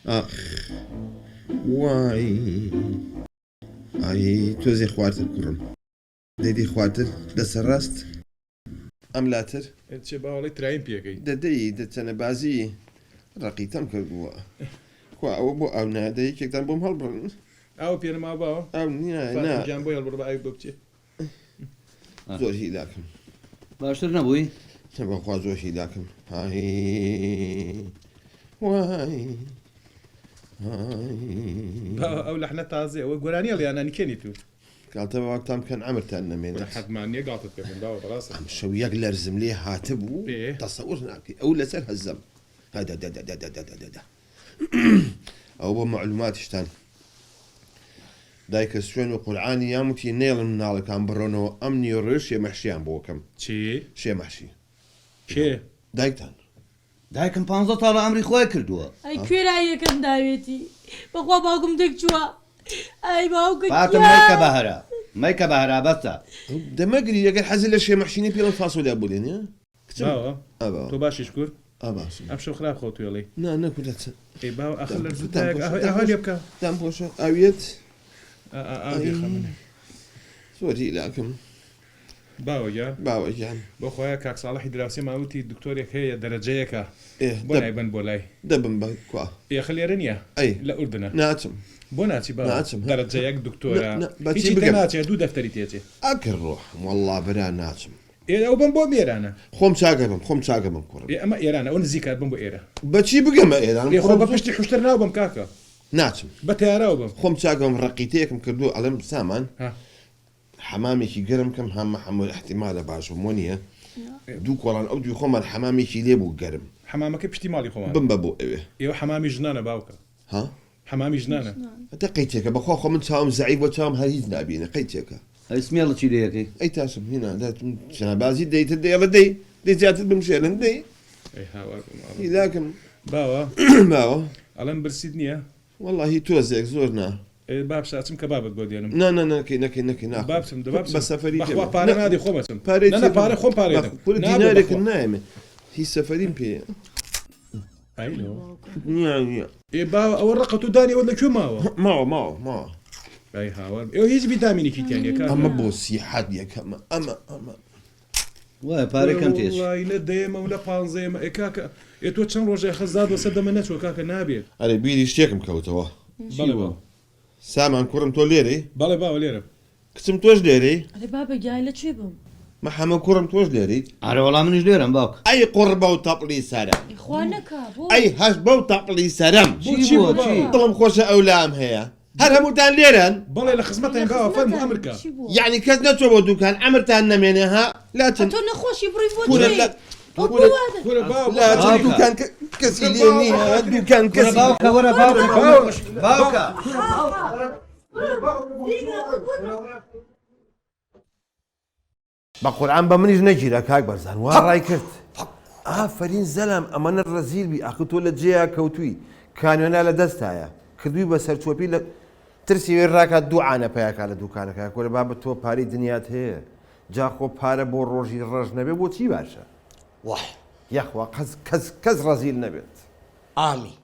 ئاخ وای ئای تۆزێ خوارتر کوڕم دەیدی خوارتر لەسەر ڕاست ئەم لاتر چێ باوەڵی ترایم پێەکەی دەدەی دەچەنە بازی ڕقیتەم کردبووە خوا ئەوە بۆ ئەو نادەی کێکتان بۆم هەڵبڕن ئەو پێنەما باوە ئەو گیان بۆ هەڵبڕ بە ئەو بۆ بچێ زۆر هیلاکەم باشتر نەبووی؟ بەخوا زۆر هیلاکەم وای ئەو لەحنە تازێ ئەوە گۆرانی هەڵیانانی کێنی تو کاتە باوەکتان بکەن ئەمرتان نەمێنێت حەتمانیە گاڵتت پێکەن باوە بەڕاستە ئەم شەو یەک لەرزم لێ هاتبوو تەسەوور ناکەی ئەو لەسەر هەزەم ئەو بۆ معلوماتیشتان دایکە سوێن و قورعانی یاموتی نێڵم مناڵەکان بڕۆنەوە ئەم نیۆڕێ شێمەحشیان بۆکەم چی؟ شێمەحشی کێ؟ دایکتان دایکم 15 تاڵە ئەمری خۆی کردووە ئەی کوێراییەکەم داوێتی بەخوا باوکم دەکچووە ئەی باوکە فاتم مەیکە بەهرە مەیکە بەهرا بەستە دەمەگری ئەگەر حەزی لە شێمەحشینی پێڵم فاسۆلیا بولێنە باوە تۆ باشیش کورد باش ئەم شەو خراپ خۆتوێڵی نا نەکوتە ئەی باو ئەخ لە ئەهالێ بکە دام بۆشە ئاویەت ئاخەمنە زۆر هیلاکەم باوەگە باوەگیان بۆ خۆیان کاک ساڵحی دراوسی ماوتی دکتۆرێک هەیە دەرەجەیەکە بۆ لایبەن بۆ لای دەبم بەکوا ئێخە لێرە نییە لە ئوردنە ناچم بۆ ناچی ناچم دەرەجەیەک دکتۆرە بەچی ناچێت دوو دەفتەری تێچێ ئەکر ڕۆح وەڵڵا بەرا ناچم ئێرە بم بۆ ئێرانە خۆم چاگە بم کوڕم ئەمە ئێرانە ئەو نزیکات بم بۆ ئێرە بەچی بگەمە ئێران خۆ بە پشتی خوشتر ناو بم کاکە ناچم بە تیاراو بم خۆم چاگەم ڕقیتەیەکم کردو ئەڵم سامان حەمامێکی گەرم کەم هەمە هەموو احتیمالە باشم وە نییە دوو کۆڵان ئەو دوی خۆمان حەمامێکی لێ بوو گەرم حەمامەکە پشتی ماڵی خۆمان بم بە بۆ ئەوێ ئێوە حەمامی ژنانە باوکە ها حەمامی ژنانە هەتا قەیتێکە بەخوا خۆ من چاوم زەعیب بۆ چاوم هەر هیچ نابینە قەیتێکە ئەی سمێڵە چی لەکەی ئەی تاسم هینا شەنابازی دەیتر دەیڵە دەی زیاتر بمشێنن دەی هیلاکەم باوە باوە ئەڵەم برسید نییە وەڵڵاهی تۆزێک زۆر نا بابشاچم کە بابت بۆ دێنم نەکەی بابچم بە سەفەری پارە نادی خۆمەچم پارە خۆم پارێ دینارێکم نایمێ هیچ سەفەریم پێ باوە ئەوە ڕقەت و دانیەوە لەکوێ ماوە ئەی هاوار ئێوە هیچ ڤیتامینێکی تیانەکە ئەمە بۆ سیحەت یەکەمە ئەمە وای پارەکەم تێش لە دەیەمە و لە پانزەیەمە ئێکاکە تۆ چەند ڕۆژێ خەزاد وەسە دەمە نەچوە کاکە نابێت ئەرێ بیری شتێکم کەوتەوە بەڵێ بۆ سامان کوڕم تۆ لێرەی بەڵێ باوە لێرە کچم تۆش لێرەی ئەرێ بابە گیای لەکوێ بم محەممە کوڕم تۆش لێریت ئارە وەڵام منیش لێرم باوک ئەی قوڕ بە و تەپڵی سەرە خوا نەکا بۆ ئەی هەش بەو تەپڵی سەرم دڵم خۆشە ئەو لام هەیە هەر هەمووتان لێرن بەڵێ لە خزمەتیان باوە فەرمو ئەمریکا یعنی کەس نەچۆ بۆ دوکان ئەمرتان نەمێنێ ها لاتن تۆ نەخۆشی بڕی بۆ دوکان کەسی لێ نییە دوکان کەسی باوکە وەرە باوکە بە قورعان بە منیش نەگیرە کاک بەرزان وا ڕای کرد ئافرین زەلام ئەمەنە ڕەزیل بی ئاخ تۆ لە جێیا کەوتووی کانوێنا لە دەستایە کردووی بە سەرچۆپی لە ترسی وێ ڕاکات دووعانە پەیاکا لە دوکانەکە کۆرە بابەت تۆ پارەی دنیات هەیە جا خۆ پارە بۆ ڕۆژی ڕەش نەبێ بۆ چی باشە واه یەخوا کەس ڕەزیل نەبێت ئامی